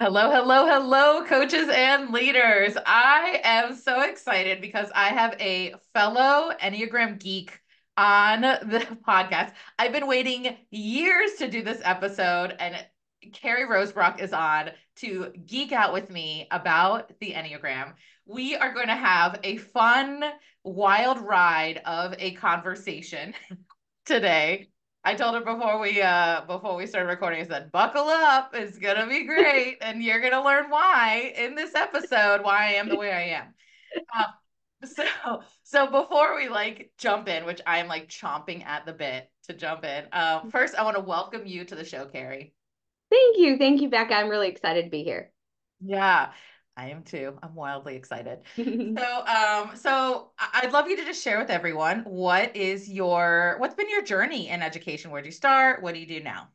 Hello, hello, hello, coaches and leaders. I am so excited because I have a fellow Enneagram geek on the podcast. I've been waiting years to do this episode, and Carrie Rosebrook is on to geek out with me about the Enneagram. We are going to have a fun, wild ride of a conversation today. I told her before we started recording, I said, buckle up, it's gonna be great, and you're gonna learn why in this episode why I am the way I am. So before we like jump in, which I'm like chomping at the bit to jump in, first I want to welcome you to the show, Carrie. Thank you. Thank you, Becca. I'm really excited to be here. Yeah, I am too. I'm wildly excited. So I'd love you to just share with everyone what's been your journey in education? Where'd you start? What do you do now?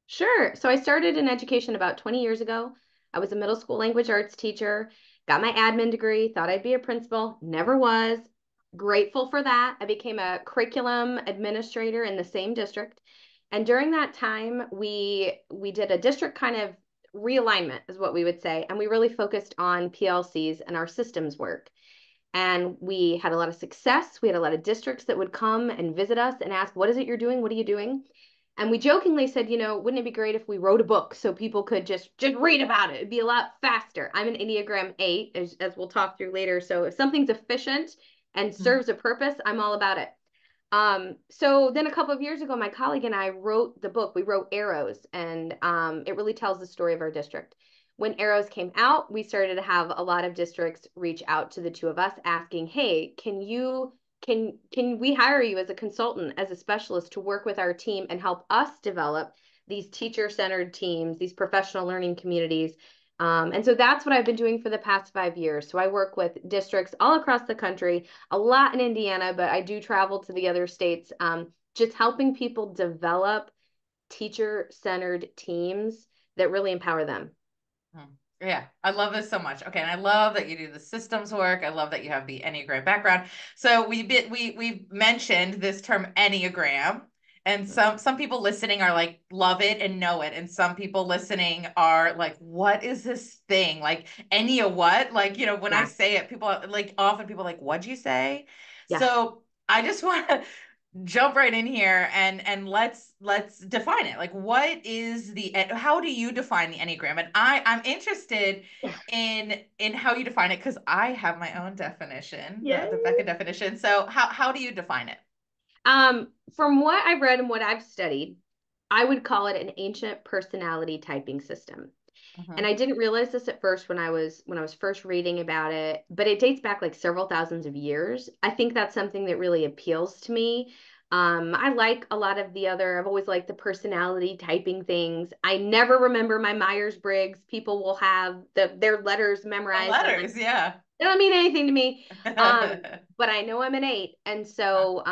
Sure. So I started in education about 20 years ago. I was a middle school language arts teacher, got my admin degree, thought I'd be a principal, never was. Grateful for that. I became a curriculum administrator in the same district. And during that time, we did a district kind of realignment is what we would say, and we really focused on PLCs and our systems work. And we had a lot of success. We had a lot of districts that would come and visit us and ask, what is it you're doing? What are you doing? And we jokingly said, wouldn't it be great if we wrote a book so people could just read about it? It'd be a lot faster. I'm an Enneagram 8, as we'll talk through later. So if something's efficient and Mhm. serves a purpose, I'm all about it. So then a couple of years ago, my colleague and I wrote the book. We wrote Arrows, and it really tells the story of our district. When Arrows came out, we started to have a lot of districts reach out to the two of us asking, "Hey, can we hire you as a consultant, as a specialist to work with our team and help us develop these teacher-centered teams, these professional learning communities?" And so that's what I've been doing for the past 5 years. So I work with districts all across the country, a lot in Indiana, but I do travel to the other states, just helping people develop teacher-centered teams that really empower them. Mhm. Yeah, I love this so much. Okay, and I love that you do the systems work. I love that you have the Enneagram background. So we've mentioned this term Enneagram, and some people listening are like love it and know it, and some people listening are like, what is this thing? Like Ennea what? Like, when I Yeah, say it, people like often people are like, what'd you say? yeah. So I just want to jump right in here and let's define it. Like, what is the how do you define the Enneagram? And I'm interested in how you define it because I have my own definition, the Yeah. Becca definition. So how do you define it? From what I've read and what I've studied, I would call it an ancient personality typing system. And Hmm. I didn't realize this at first when I was first reading about it, but it dates back like several thousands of years. I think that's something that really appeals to me. I like a lot of the other, I've always liked the personality typing things. I never remember my Myers-Briggs. People will have their letters The memorized. I'm like, letters, yeah. they don't mean anything to me. But I know I'm an 8. And so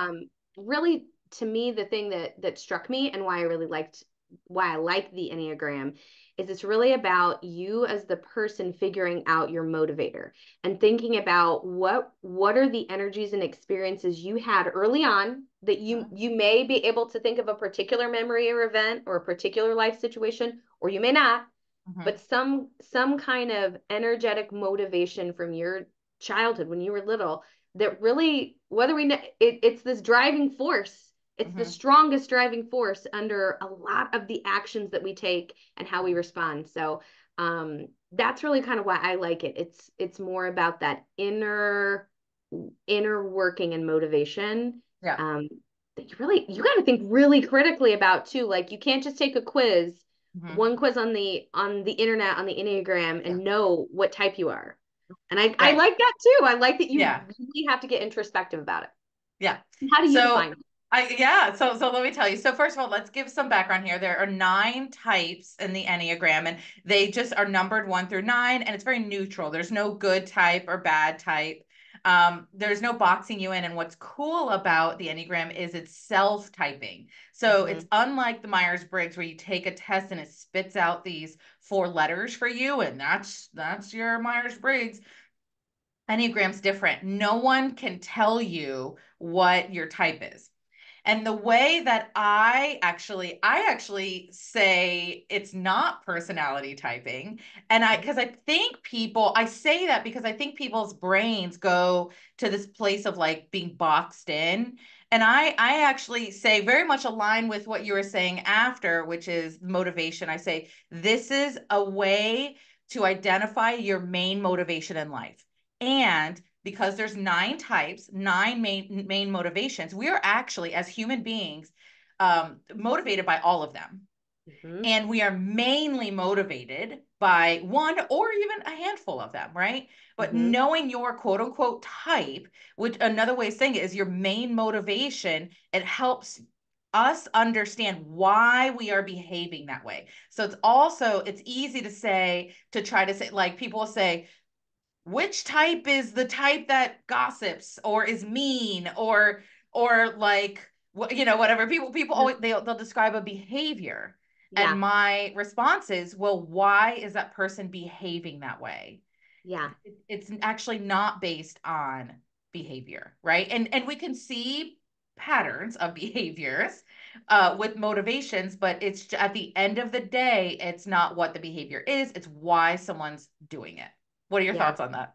really to me, the thing that struck me and why I like the Enneagram is it's really about you as the person figuring out your motivator and thinking about what are the energies and experiences you had early on that you may be able to think of a particular memory or event or a particular life situation, or you may not, Hmm. but some kind of energetic motivation from your childhood when you were little that really, whether we know it's this driving force, it's the Hmm. strongest driving force under a lot of the actions that we take and how we respond. So that's really kind of why I like it. It's more about that inner working and motivation. Yeah. um that you got to think really critically about too. Like, you can't just take a quiz, Hmm. one quiz on the internet, on the Enneagram, Yeah. and know what type you are. And I Right. like that too. I like that you Yeah. really have to get introspective about it. Yeah. How do you So define it? so let me tell you. So first of all, let's give some background here. There are 9 types in the Enneagram, and they just are numbered 1 through 9, and it's very neutral. There's no good type or bad type. There's no boxing you in. And what's cool about the Enneagram is it's self-typing. So it's Hmm. unlike the Myers-Briggs where you take a test and it spits out these 4 letters for you, and that's your Myers-Briggs. Enneagram's different. No one can tell you what your type is. And the way that I actually say it's not personality typing. And because I think I say that because I think people's brains go to this place of like being boxed in. And I actually say very much align with what you were saying after, which is motivation. I say this is a way to identify your main motivation in life. And because there's 9 types, 9 main motivations, we are actually, as human beings, motivated by all of them. Mm-hmm. And we are mainly motivated by one or even a handful of them, right? But Mm-hmm. knowing your quote unquote type, which another way of saying it is your main motivation, it helps us understand why we are behaving that way. So it's easy to say, to try to say, like people will say, which type is the type that gossips or is mean or like whatever. People always they'll describe a behavior, and Yeah. my response is, well, why is that person behaving that way? Yeah. It's actually not based on behavior, right? And we can see patterns of behaviors with motivations, but it's at the end of the day, it's not what the behavior is, it's why someone's doing it. What are your Yeah. thoughts on that?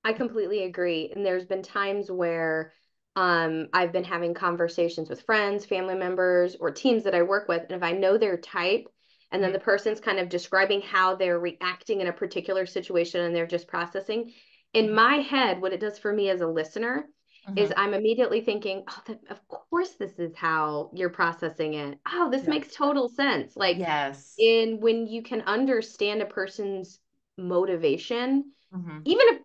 I completely agree. And there's been times where I've been having conversations with friends, family members, or teams that I work with. And if I know their type, and then Mm-hmm. the person's kind of describing how they're reacting in a particular situation and they're just processing, in Mm-hmm. my head, what it does for me as a listener is Mm-hmm. I'm immediately thinking, oh, of course, this is how you're processing it. Oh, this Yeah. makes total sense. Like, Yes. in when you can understand a person's motivation, Mm-hmm.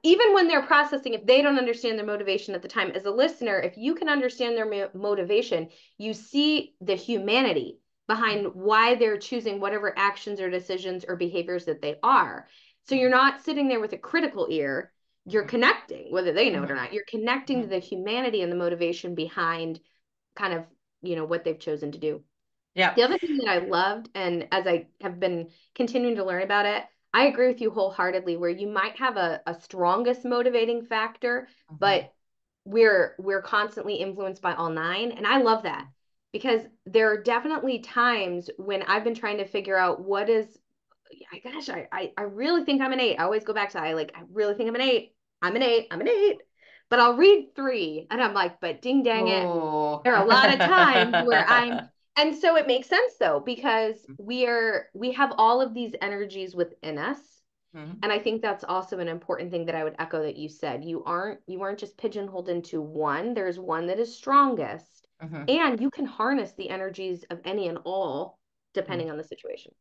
even when they're processing, if they don't understand their motivation at the time, as a listener, if you can understand their motivation, you see the humanity behind why they're choosing whatever actions or decisions or behaviors that they are. So you're not sitting there with a critical ear, you're Mm-hmm. connecting, whether they know it or Mm-hmm. not, you're connecting to Mm-hmm. the humanity and the motivation behind kind of, what they've chosen to do. Yeah. The other thing that I loved, and as I have been continuing to learn about it, I agree with you wholeheartedly, where you might have a strongest motivating factor, Mm-hmm. but we're constantly influenced by all 9. And I love that because there are definitely times when I've been trying to figure out what is, gosh, I really think I'm an 8. I always go back to I really think I'm an 8. I'm an 8. I'm an 8. But I'll read 3 and I'm like, but ding dang it. Oh. There are a lot of times where and so it makes sense though, because we have all of these energies within us. Mm-hmm. And I think that's also an important thing that I would echo that you said. You aren't just pigeonholed into one. There's one that is strongest. Mm-hmm. And you can harness the energies of any and all depending on the situation.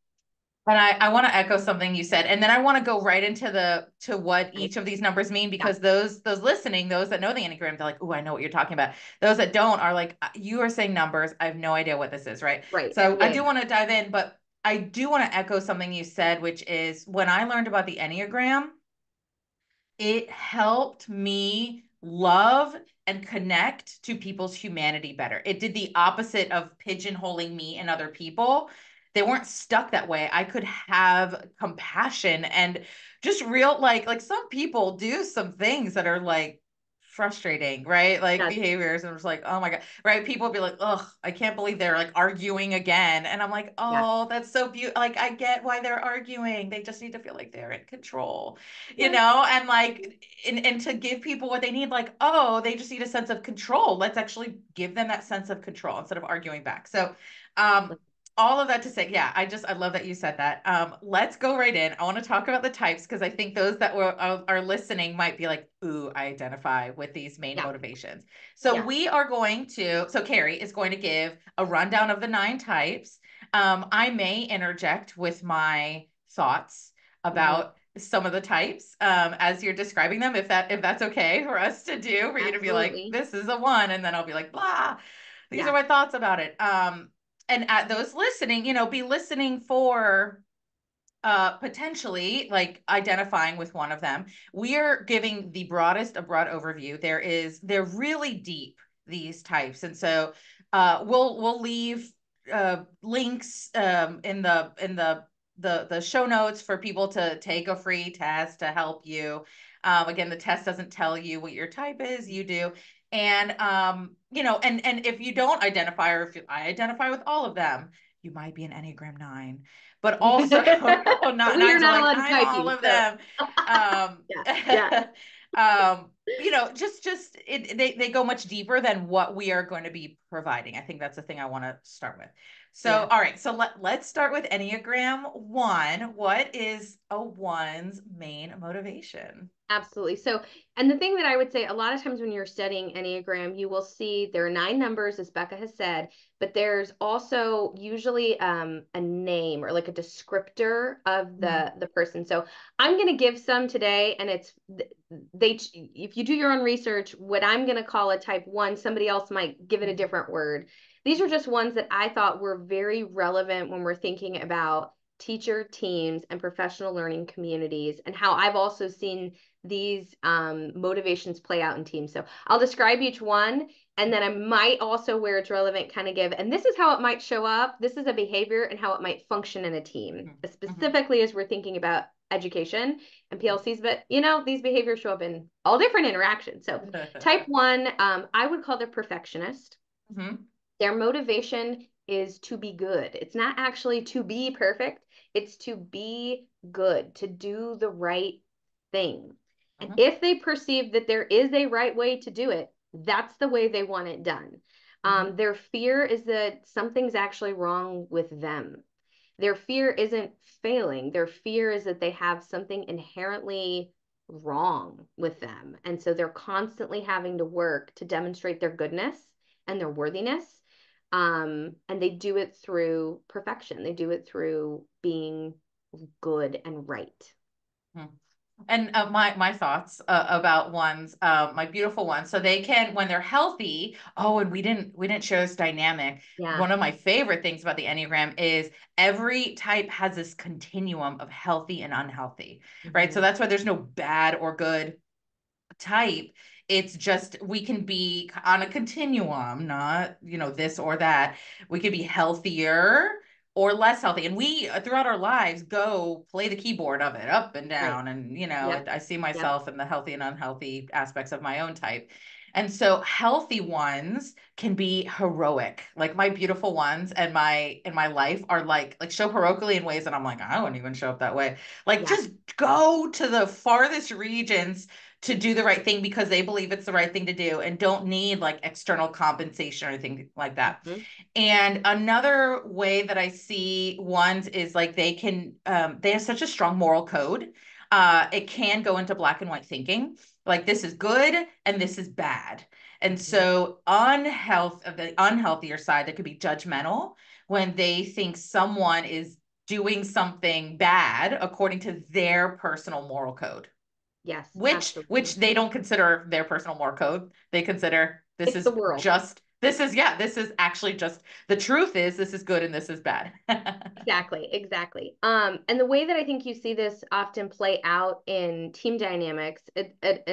And I want to echo something you said, and then I want to go right into the to what Right. each of these numbers mean, Yeah. because those listening, those that know the Enneagram, they're like, oh, I know what you're talking about. Those that don't are like, you are saying numbers. I have no idea what this is, right? Right. So I Yeah. do want to dive in, but I do want to echo something you said, which is when I learned about the Enneagram, it helped me love and connect to people's humanity better. It did the opposite of pigeonholing me and other people. They weren't stuck that way. I could have compassion and just real like some people do some things that are like frustrating, right? Like Yes. behaviors, and it's like, oh my God, right? People be like, oh, I can't believe they're like arguing again. And I'm like, Yeah. oh, that's so beautiful. Like, I get why they're arguing. They just need to feel like they're in control, Yes. and like, and to give people what they need, like, oh, they just need a sense of control. Let's actually give them that sense of control instead of arguing back. So, um, all of that to say, yeah, I love that you said that. Let's go right in. I want to talk about the types because I think those that are listening might be like, ooh, I identify with these main Yeah. motivations. So Yeah. we are going to, so Carrie is going to give a rundown of the 9 types. I may interject with my thoughts Hmm. about some of the types as you're describing them, if that's okay for us to do, for you to be like, Absolutely. this is a 1, and then I'll be like, blah, these are Yeah. my thoughts about it. And at those listening, be listening for potentially like identifying with one of them. We are giving the broadest of broad overview. They're really deep, these types. And so we'll leave links in the show notes for people to take a free test to help you. Again, the test doesn't tell you what your type is, you do. And and if you don't identify, or if I identify with all of them, you might be an Enneagram 9, but also not We are nines are not like, allowed to I'm type all you. of So them. Um, yeah, yeah, they go much deeper than what we are going to be providing. I think that's the thing I want to start with. So, yeah. all right, so let's start with Enneagram 1. What is a 1's main motivation? Absolutely. So, and the thing that I would say, a lot of times when you're studying Enneagram, you will see there are 9 numbers, as Becca has said, but there's also usually a name or like a descriptor of Mhm. the person. So I'm going to give some today, and it's they. If you do your own research, what I'm going to call a type 1, somebody else might give it a different word. These are just ones that I thought were very relevant when we're thinking about teacher teams and professional learning communities, and how I've also seen these motivations play out in teams. So I'll describe each one, and then I might also, where it's relevant, kind of give, and this is how it might show up. This is a behavior and how it might function in a team, Mhm. specifically as we're thinking about education and PLCs. But these behaviors show up in all different interactions. So type 1, I would call the perfectionist. Mhm. Their motivation is to be good. It's not actually to be perfect, it's to be good, to do the right thing. And Mhm. if they perceive that there is a right way to do it, that's the way they want it done. Mhm. Their fear is that something's actually wrong with them. Their fear isn't failing. Their fear is that they have something inherently wrong with them. And so they're constantly having to work to demonstrate their goodness and their worthiness. And they do it through perfection. They do it through being good and right. Mhm. And my thoughts about ones, my beautiful ones. So they can, when they're healthy. Oh, and we didn't show this dynamic. Yeah. One of my favorite things about the Enneagram is every type has this continuum of healthy and unhealthy, right? So Mhm. that's why there's no bad or good type. It's just we can be on a continuum, not, this or that. We could be healthier or less healthy. And we, throughout our lives, go play the keyboard of it up and Right. down. And, Yep. I see Yep. myself in the healthy and unhealthy aspects of my own type. And so healthy ones can be heroic. Like my beautiful ones and my in my life are like show heroically in ways that I'm like, I wouldn't even show up that way. Like Yeah. just go to the farthest regions to do the right thing because they believe it's the right thing to do and don't need like external compensation or anything like that. Hmm. And another way that I see ones is like they have such a strong moral code. It can go into black and white thinking, like this is good and this is bad. And Hmm. so unhealth of the unhealthier side, that could be judgmental when they think someone is doing something bad according to their personal moral code, Yes, which absolutely. they don't consider their personal moral code. They consider It's the world. this is actually just the truth is this is good and this is bad. Exactly, exactly. And the way that I think you see this often play out in team dynamics, in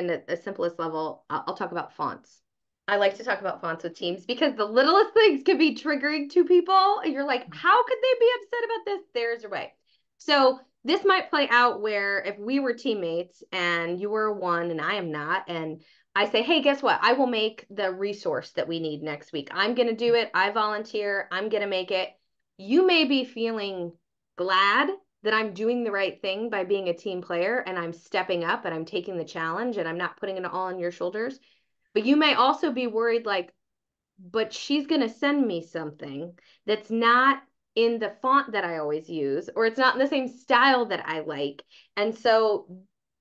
the simplest level, I'll talk about fonts. I like to talk about fonts with teams because the littlest things can be triggering to people. And you're like, how could they be upset about this? There's your way. So this might play out where if we were teammates and you were a 1 and I am not, and I say, hey, guess what? I will make the resource that we need next week. I'm going to do it. I volunteer. I'm going to make it. You may be feeling glad that I'm doing the right thing by being a team player and I'm stepping up and I'm taking the challenge and I'm not putting it all on your shoulders. But you may also be worried, like, but she's going to send me something that's not in the font that I always use, or it's not in the same style that I like. And so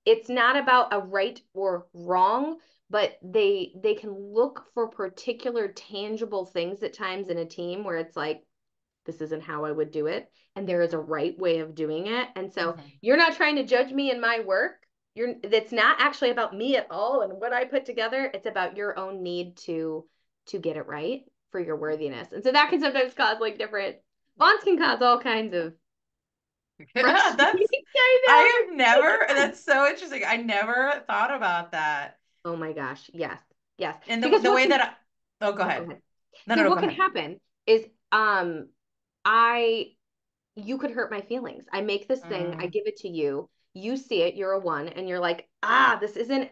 it's not about a right or wrong, but they can look for particular tangible things at times in a team where it's like, this isn't how I would do it. And there is a right way of doing it. And so Mhm. you're not trying to judge me in my work. That's not actually about me at all and what I put together. It's about your own need to get it right for your worthiness. And so that can sometimes cause like different fonts can cause all kinds of frustrating That's I have never that's so interesting. I never thought about that. Oh my gosh, yes, yes. And Because the what way can that oh, go oh, go ahead. ahead. No, no, So no, what go can ahead. happen is I you could hurt my feelings. I make this thing, I Mm, give it to you. you see it, you're a one, and you're like, ah, this isn't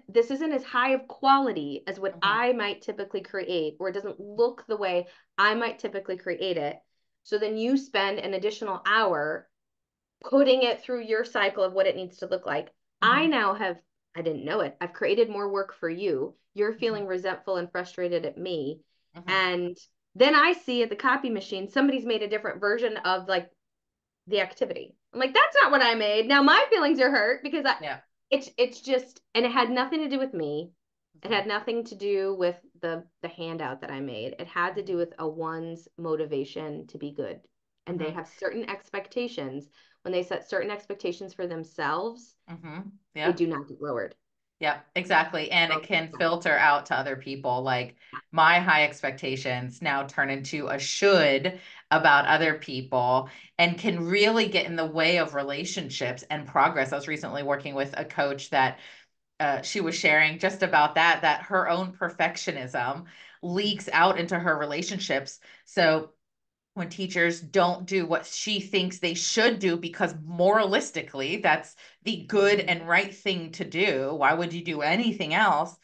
as high of quality as what Mm-hmm. I might typically create, or it doesn't look the way I might typically create it. So then you spend an additional hour putting it through your cycle of what it needs to look like. I Mm-hmm. now have, I didn't know it. I've created more work for you. You're Mm-hmm. feeling resentful and frustrated at me. Mm-hmm. And then I see at the copy machine, somebody's made a different version of like the activity. I'm like, that's not what I made. Now my feelings are hurt because Yeah. it's just, and it had nothing to do with me. It Mm-hmm. had nothing to do with the handout that I made. It had to do with a one's motivation to be good. And they Mm-hmm. have certain expectations. When they set certain expectations for themselves, Mm-hmm. they Yep. do not get lowered. Yep, exactly. And it So, can yeah, filter out to other people. Like my high expectations now turn into a should about yeah, other people and can really get in the way of relationships and progress. I was recently working with a coach that she was sharing just about that, that her own perfectionism leaks out into her relationships. So when teachers don't do what she thinks they should do because moralistically that's the good mm-hmm. and right thing to do, why would you do anything else?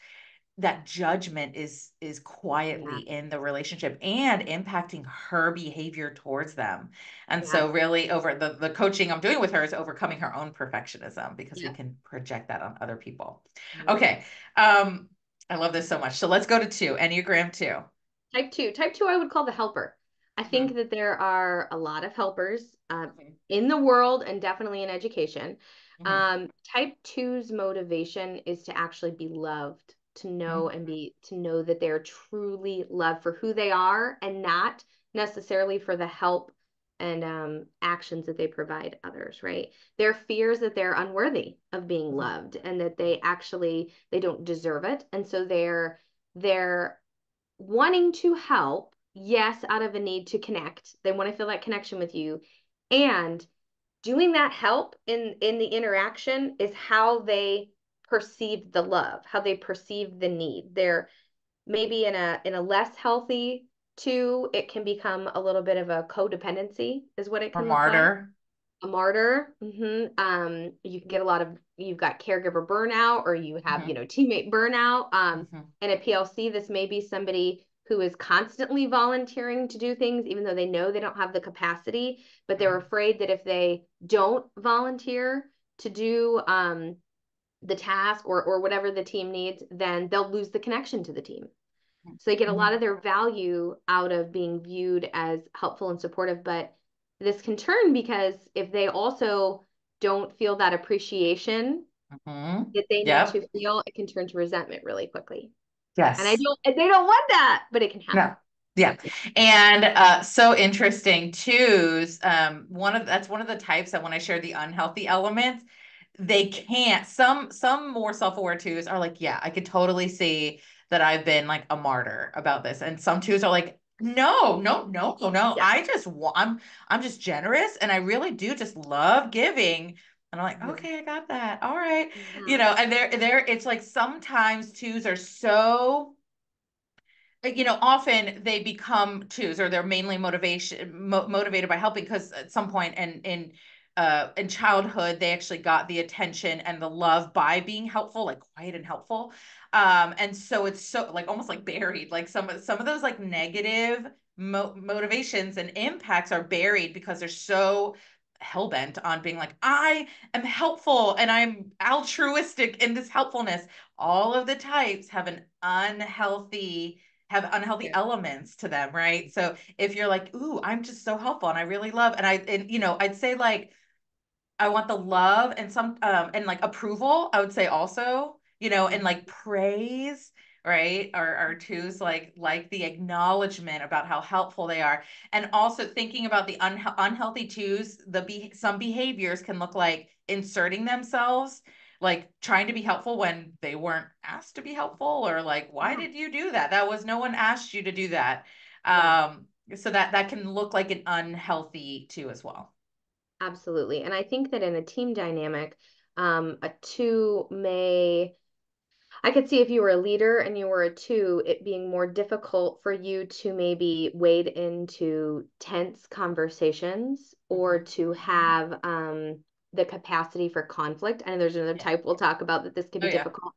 That judgment is quietly Yeah, in the relationship and impacting her behavior towards them. And yes, so really over the coaching I'm doing with her is overcoming her own perfectionism because we yep, can project that on other people. yep. Okay. I love this so much. So let's go to two, Enneagram 2. Type two, I would call the helper. I Mhm, think that there are a lot of helpers mhm, in the world and definitely in education. mhm, Type two's motivation is to actually be loved, to know mhm, and be to know that they're truly loved for who they are and not necessarily for the help and actions that they provide others, right? Their fears that they're unworthy of being mhm, loved and that they don't deserve it, and so they're wanting to help, yes, out of a need to connect. They want to feel that connection with you. And doing that help in the interaction is how they perceive the love, how they perceive the need. They're maybe in a less healthy two, it can become a little bit of a codependency, is what it or can look like. martyr. A martyr. You can get a lot of, you've got caregiver burnout, or you have, Mhm, teammate burnout. mhm, And a PLC, this may be somebody who is constantly volunteering to do things, even though they know they don't have the capacity, but they're mhm, afraid that if they don't volunteer to do the task or whatever the team needs, then they'll lose the connection to the team. So they get a lot mhm, of their value out of being viewed as helpful and supportive. But this can turn because if they also don't feel that appreciation mhm. that they need Yep. to feel, it can turn to resentment really quickly. And Yes. they don't want that, but it can happen. No. Yeah. And so interesting too. That's one of the types that when I share the unhealthy elements, they can't. Some more self-aware twos are like, yeah, I could totally see that I've been like a martyr about this. And some twos are like, no, no, no, no, no. Yeah. I'm just generous and I really do just love giving. And I'm like, Mhm. okay, I got that. All right. Mhm. And it's like sometimes twos are so often they become twos or they're mainly motivated by helping because at some point in childhood they actually got the attention and the love by being helpful, like quiet and helpful. And so it's so like almost like buried, like some of those like negative motivations and impacts are buried because they're so hell-bent on being like, I am helpful and I'm altruistic in this helpfulness. All of the types have unhealthy Yeah. elements to them, right? So if you're like, ooh, I'm just so helpful and I really love, I'd say like I want the love and and like approval, I would say also, and Mhm. like praise, right? Are twos like the acknowledgement about how helpful they are. And also thinking about the unhealthy twos, some behaviors can look like inserting themselves, like trying to be helpful when they weren't asked to be helpful, or like, why Yeah. did you do that? That was no one asked you to do that. Yeah. So that can look like an unhealthy two as well. Absolutely. And I think that in a team dynamic, a two may I could see if you were a leader and you were a two, it being more difficult for you to maybe wade into tense conversations or Mhm. to have the capacity for conflict. And there's another Yeah. type we'll talk about that this can Oh be yeah. difficult.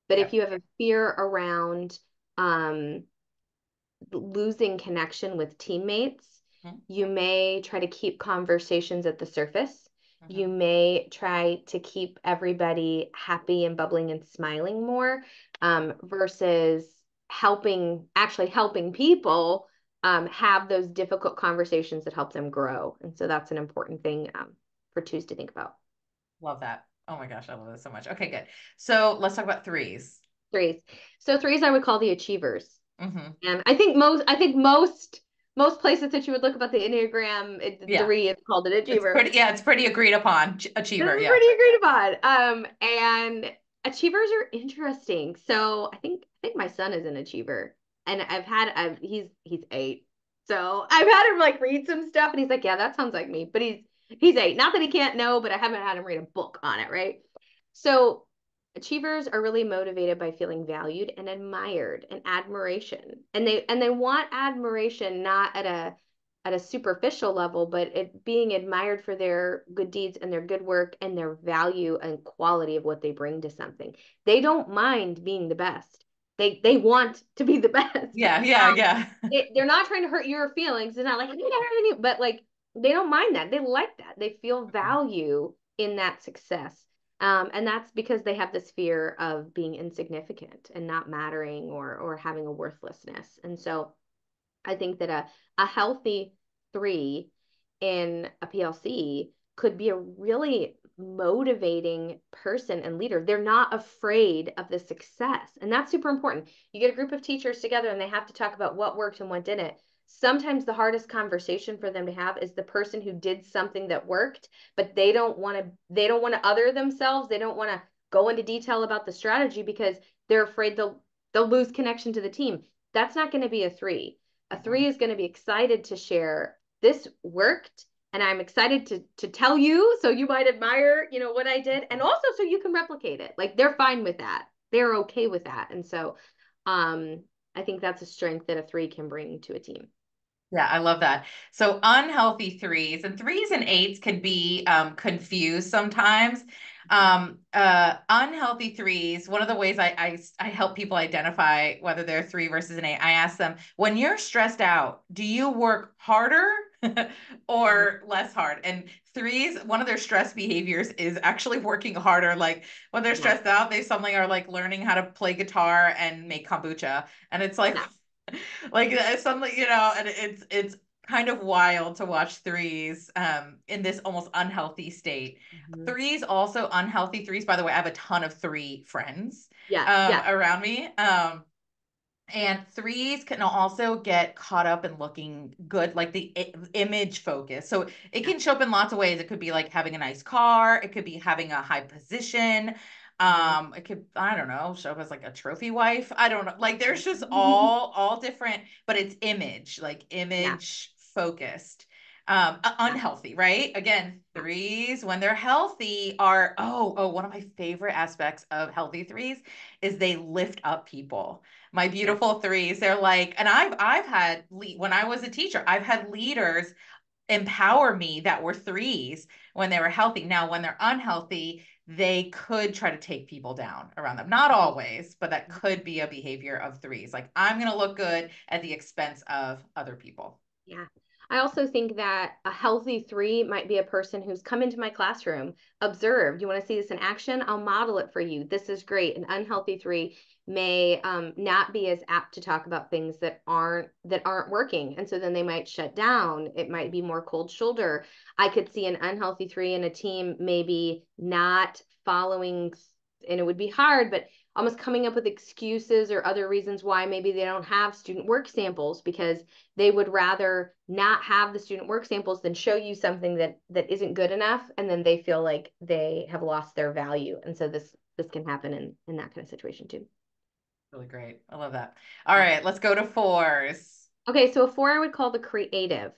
But if Yep. you have a fear around um, losing connection with teammates, Mm-hmm. you may try to keep conversations at the surface. Mm-hmm. You may try to keep everybody happy and bubbling and smiling more, versus actually helping people have those difficult conversations that help them grow. And so that's an important thing for twos to think about. Love that. Oh my gosh, I love this so much. Okay, good. So let's talk about threes. Threes. So threes I would call the achievers. Mm-hmm. And I think most places that you would look about the Enneagram, Yeah. three is called an It's achiever. pretty, yeah, it's pretty agreed upon. This Achiever, is yeah. pretty agreed upon. And achievers are interesting. So I think my son is an achiever, and he's 8, so I've had him like read some stuff, and he's like, yeah, that sounds like me. But he's 8. Not that he can't know, but I haven't had him read a book on it, right? So achievers are really motivated by feeling valued and admired and admiration, and they want admiration not at a superficial level, but it being admired for their good deeds and their good work and their value and quality of what they bring to something. They don't mind being the best. They want to be the best. Yeah, yeah, yeah. They're not trying to hurt your feelings. They're not like, I need to hurt any, but like they don't mind that. They like that. They feel value in that success. And that's because they have this fear of being insignificant and not mattering or having a worthlessness. And so I think that a healthy 3 in a PLC could be a really motivating person and leader. They're not afraid of the success. And that's super important. You get a group of teachers together and they have to talk about what worked and what didn't. Sometimes the hardest conversation for them to have is the person who did something that worked, but they don't want to other themselves. They don't want to go into detail about the strategy because they're afraid they'll lose connection to the team. That's not going to be a 3. A Mhm. 3 is going to be excited to share this worked, and I'm excited to tell you so you might admire, what I did, and also so you can replicate it. Like they're fine with that. They're okay with that. And so I think that's a strength that a 3 can bring to a team. Yeah, I love that. So unhealthy threes and eights can be confused sometimes. Unhealthy threes, one of the ways I help people identify whether they're three versus an eight, I ask them, when you're stressed out, do you work harder or less hard? And threes, one of their stress behaviors is actually working harder. Like when they're Yeah. stressed out, they suddenly are like learning how to play guitar and make kombucha. And it's like, Yeah. like suddenly, and it's kind of wild to watch threes in this almost unhealthy state. Mhm. Threes also unhealthy threes. By the way, I have a ton of three friends Yeah. Yeah. around me. And threes can also get caught up in looking good, like the image focus. So it Yeah. can show up in lots of ways. It could be like having a nice car. It could be having a high position. Mhm. It could, I don't know, show up as like a trophy wife. I don't know. Like there's just Mhm. all different, but it's image, like Yeah. image focused. Yeah. Unhealthy, right? Again, Yeah. threes when they're healthy are one of my favorite aspects of healthy threes is they lift up people. My Yeah. beautiful threes, they're like, and I've had when I was a teacher, I've had leaders empower me that were threes when they were healthy. Now when they're unhealthy, they could try to take people down around them, not Mhm. always, but that could be a behavior of threes, like I'm going to look good at the expense of other people. Yeah. I also think that a healthy 3 might be a person who's come into my classroom, observed. You want to see this in action? I'll model it for you. This is great. An unhealthy 3 may not be as apt to talk about things that aren't working, and so then they might shut down. It might be more cold shoulder. I could see an unhealthy 3 in a team maybe not following, and it would be hard, but almost coming up with excuses or other reasons why maybe they don't have student work samples because they would rather not have the student work samples than show you something that isn't good enough, and then they feel like they have lost their value. And so this can happen in that kind of situation too. Really great. I love that. All right, let's go to fours. Okay, so a 4 I would call the creative,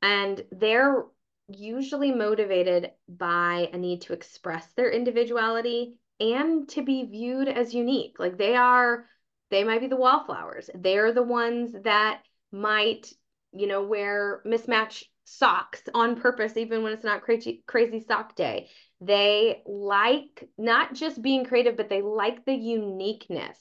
and they're usually motivated by a need to express their individuality and to be viewed as unique. Like they might be the wallflowers. They're the ones that might, wear mismatched socks on purpose, even when it's not crazy sock day. They like not just being creative, but they like the uniqueness.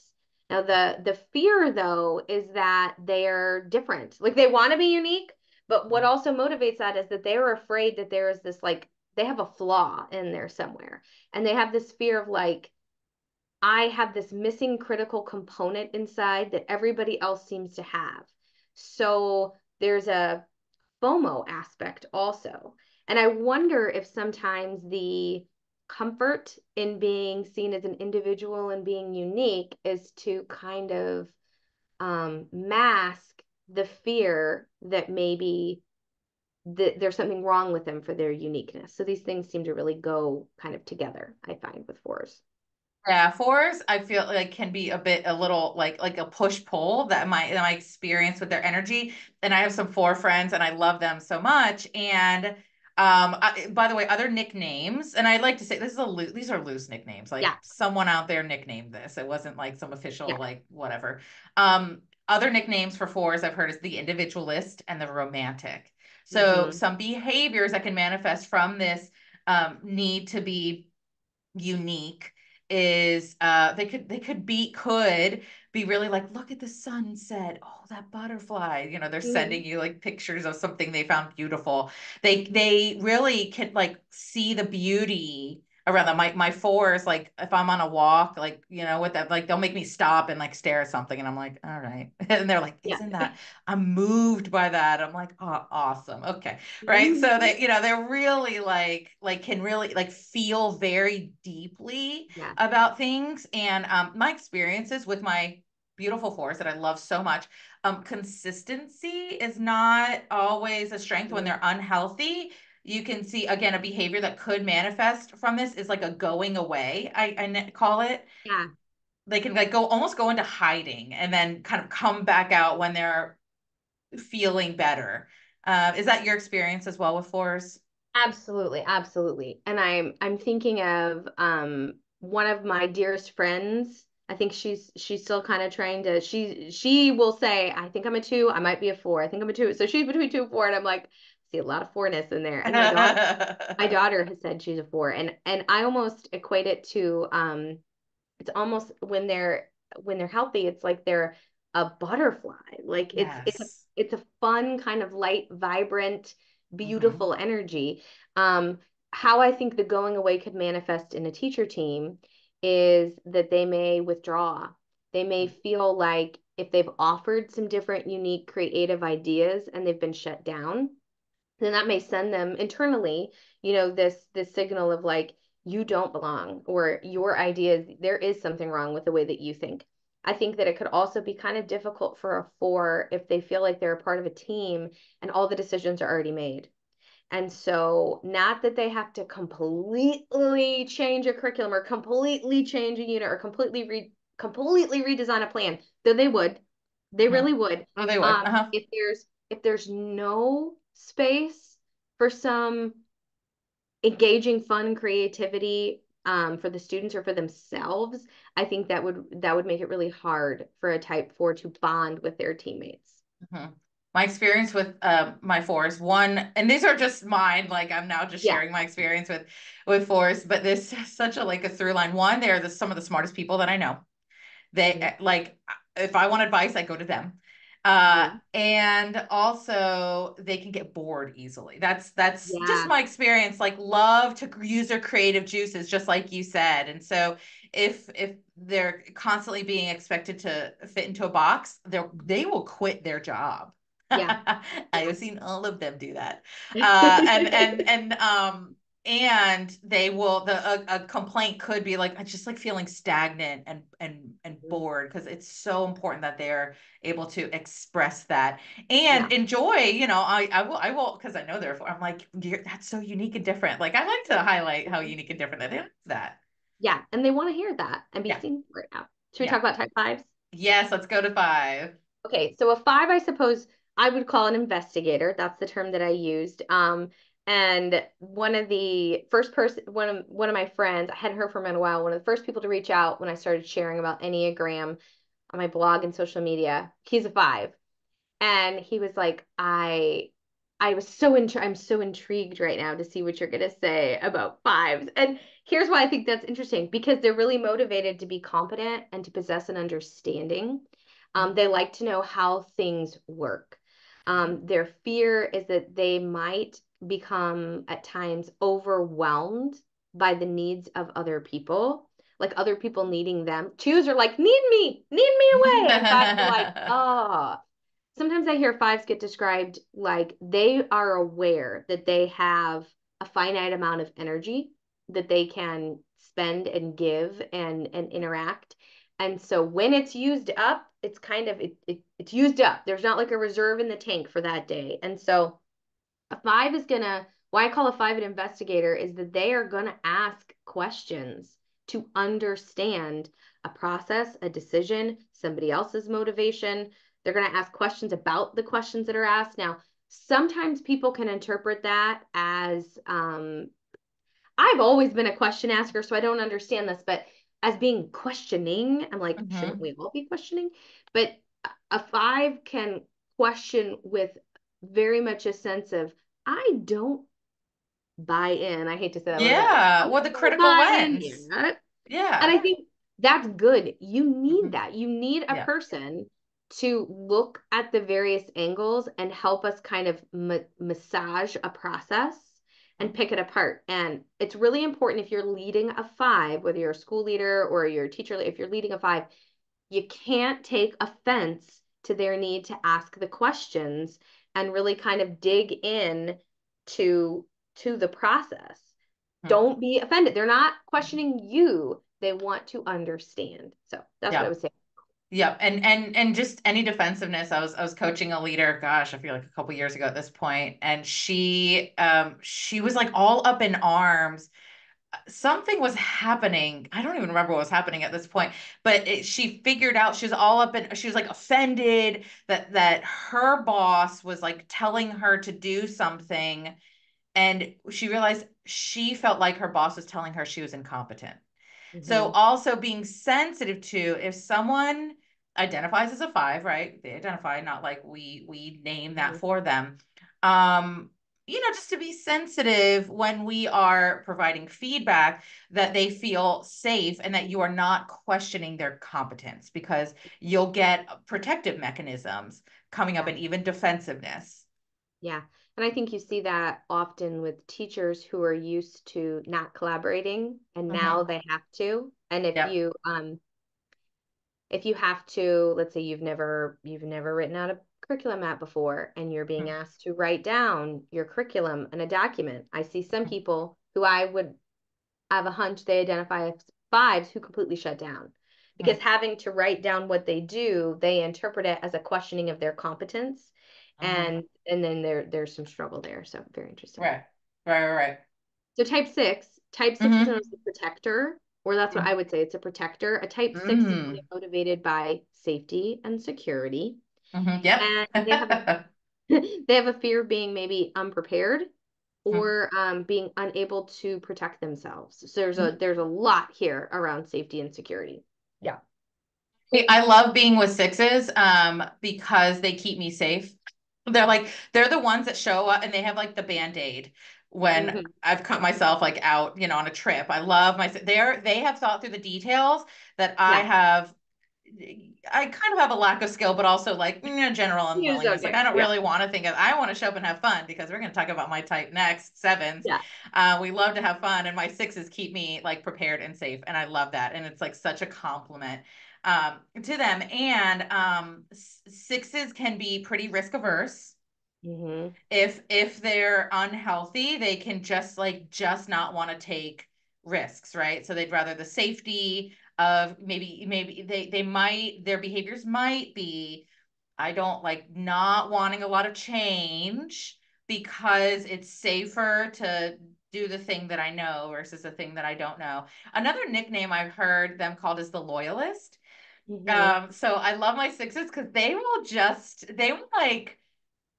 Now, the fear though is that they're different. Like they want to be unique, but what also motivates that is that they're afraid that there is this like they have a flaw in there somewhere. And they have this fear of like, I have this missing critical component inside that everybody else seems to have. So there's a FOMO aspect also. And I wonder if sometimes the comfort in being seen as an individual and being unique is to kind of mask the fear that maybe there's something wrong with them for their uniqueness. So these things seem to really go kind of together, I find, with fours. Yeah, fours I feel like can be a little like a push pull that my experience with their energy. And I have some four friends and I love them so much. And by the way, other nicknames, and I'd like to say these are loose nicknames. Like Yeah, someone out there nicknamed this. It wasn't like some official yeah. like whatever. Other nicknames for fours I've heard is the individualist and the romantic. So Mm-hmm. some behaviors that can manifest from this need to be unique is they could be really like, look at the sunset, oh that butterfly, they're Mm-hmm. sending you like pictures of something they found beautiful. They really can like see the beauty around them. My fours, like if I'm on a walk, like with that, like they'll make me stop and like stare at something and I'm like, all right. And they're like, Yeah. isn't that, I'm moved by that. I'm like, oh awesome, okay. Right, so Mm-hmm. they they're really like can really like feel very deeply Yeah. about things. And my experiences with my beautiful fours that I love so much, consistency is not always a strength. When Mm-hmm. they're unhealthy, you can see again a behavior that could manifest from this is like a going away, I call it. Yeah. They can like go into hiding and then kind of come back out when they're feeling better. Is that your experience as well with fours? Absolutely, absolutely. And I'm thinking of one of my dearest friends. I think she's still kind of trying to she will say, I think I'm a two, I might be a four. I think I'm a two. So she's between two and four, and I'm like, see a lot of fourness in there. And my daughter has said she's a four. And I almost equate it to it's almost when they're healthy, it's like they're a butterfly. Like Yes. it's a fun kind of light, vibrant, Hmm. beautiful energy. Um, how I think the going away could manifest in a teacher team is that they may withdraw. They may feel like if they've offered some different, unique, creative ideas and they've been shut down, then that may send them internally, this signal of like, you don't belong, or your ideas, there is something wrong with the way that you think. I think that it could also be kind of difficult for a four if they feel like they're a part of a team and all the decisions are already made. And so, not that they have to completely change a curriculum or completely change a unit or completely redesign a plan, though they would. They Hmm. really would. Oh, they would. Uh-huh. If there's no space for some engaging fun creativity for the students or for themselves, I think that would make it really hard for a type four to bond with their teammates. Hmm. My experience with my fours, one, and these are just mine. Like I'm now just Yeah. sharing my experience with fours, but this is such a like a through line. One, they're some of the smartest people that I know. They Mm-hmm. like if I want advice, I go to them. Mm-hmm. And also they can get bored easily. That's just Yeah. my experience. Like love to use their creative juices, just like you said. And so if they're constantly being expected to fit into a box, they will quit their job. Yeah. I Yeah. have seen all of them do that. And they will a complaint could be like, I just like feeling stagnant and bored, because it's so important that they're able to express that Yeah. and enjoy. I will because I know they're, I'm like, that's so unique and different. Like I like to highlight how unique and different that is that. Yeah. And they want to hear that and be Yeah. seen for it now. Should we Yeah. talk about type fives? Yes, let's go to five. Okay, so a five, I suppose I would call an investigator. That's the term that I used. And one of my friends, I hadn't heard from him in a while. One of the first people to reach out when I started sharing about Enneagram on my blog and social media. He's a five, and he was like, I'm so intrigued right now to see what you're going to say about fives. And here's why I think that's interesting because they're really motivated to be competent and to possess an understanding. They like to know how things work. Their fear is that they might become at times overwhelmed by the needs of other people, like other people needing them. Twos are like, need me away. And fives are like, oh. Sometimes I hear fives get described like they are aware that they have a finite amount of energy that they can spend and give and interact. And so when it's used up, it's kind of it's used up. There's not like a reserve in the tank for that day. And so a five is gonna, why I call a five an investigator is that they are gonna ask questions to understand a process, a decision, somebody else's motivation. They're gonna ask questions about the questions that are asked. Now, sometimes people can interpret that as I've always been a question asker, so I don't understand this, but as being questioning, I'm like, shouldn't Hmm. we all be questioning? But a five can question with very much a sense of, I don't buy in. I hate to say that word, but Yeah, I with a don't critical buy in lens. yet. And Yeah. I think that's good. You need Hmm. that. You need a Yeah. person to look at the various angles and help us kind of massage a process and pick it apart. And it's really important if you're leading a five, whether you're a school leader or you're a teacher, if you're leading a five, you can't take offense to their need to ask the questions and really kind of dig in to the process. Hmm. Don't be offended. They're not questioning you. They want to understand. So that's what I Yeah. would say. Yeah, and just any defensiveness. I was coaching a leader, gosh, I feel like a couple years ago at this point, and she was like all up in arms. Something was happening. I don't even remember what was happening at this point, but she figured out she was all up in she was like offended that her boss was like telling her to do something, and she realized she felt like her boss was telling her she was incompetent. So Mm-hmm. also being sensitive to if someone identifies as a five, right? They identify, not like we name that Mm-hmm. for them. Um, just to be sensitive when we are providing feedback that they feel safe and that you are not questioning their competence because you'll get protective mechanisms coming up Yeah. and even defensiveness. Yeah. And I think you see that often with teachers who are used to not collaborating and now Hmm. they have to. And Yep. if you have to, let's say you've never written out a curriculum map before and you're being Mhm. asked to write down your curriculum in a document. I see some people who I would have a hunch they identify as fives who completely shut down because Mhm. having to write down what they do, they interpret it as a questioning of their competence. Mhm. And then there's some struggle there. So very interesting. Right. Right. Right. So type six is known Right. as a protector, or that's what I Hmm. would say. It's a protector. A type six is really Mm. motivated by safety and security. Hmm. Yep. And they have a they have a fear of being maybe unprepared or being unable to protect themselves. So there's a lot here around safety and security. Yeah. I love being with sixes because they keep me safe. They're the ones that show up and they have like the band-aid when Hmm. I've cut myself like out, on a trip. I love they have thought through the details that Yeah, I kind of have a lack of skill, but also like general you so unwillingness. Like do. I don't Yeah, really want to think of. I want to show up and have fun because we're going to talk about my type next, sevens. yeah. We love to have fun, and my sixes keep me like prepared and safe, and I love that. And it's like such a compliment to them. And sixes can be pretty risk averse. Hmm. If they're unhealthy, they can just not want to take risks, right? So they'd rather the safety of maybe they might their behaviors might be I don't like not wanting a lot of change because it's safer to do the thing that I know versus the thing that I don't know. Another nickname I've heard them called is the loyalist. Hmm. So I love my sixes because they will like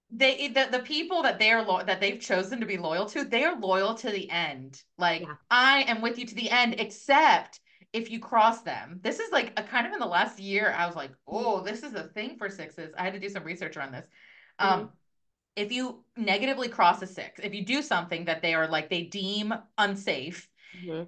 the people that that they've chosen to be loyal to, they are loyal to the end. Like Yeah. I am with you to the end, except if you cross them. This is like a kind of in the last year, I was like, oh, this is a thing for sixes. I had to do some research around this. Hmm. Um, if you negatively cross a six, if you do something that they are like they deem unsafe, Mhm.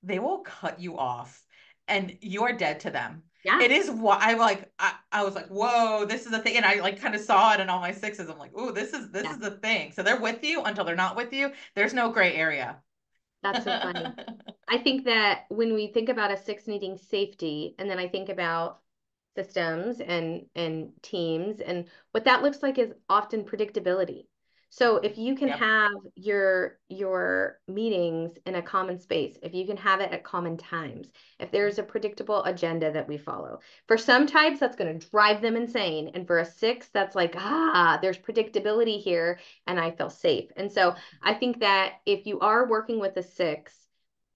they will cut you off and you're dead to them. Yeah. It is what I like. I was like, whoa, this is the thing. And I like kind of saw it in all my sixes. I'm like, oh, this Yeah. is the thing. So they're with you until they're not with you. There's no gray area. That's so funny. I think that when we think about a six needing safety, and then I think about systems and teams, and what that looks like is often predictability. So if you can Yep. have your meetings in a common space, if you can have it at common times, if there's a predictable agenda that we follow. For some types, that's going to drive them insane. And for a six, that's like, there's predictability here and I feel safe. And so I think that if you are working with a six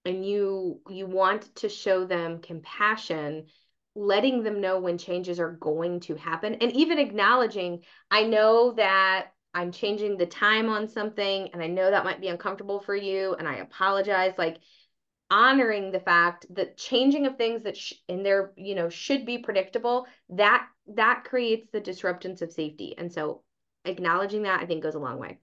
and you want to show them compassion, letting them know when changes are going to happen, and even acknowledging, I know that I'm changing the time on something and I know that might be uncomfortable for you and I apologize, like honoring the fact that changing of things that in there, should be predictable, that creates the disruptance of safety. And so acknowledging that I think goes a long way.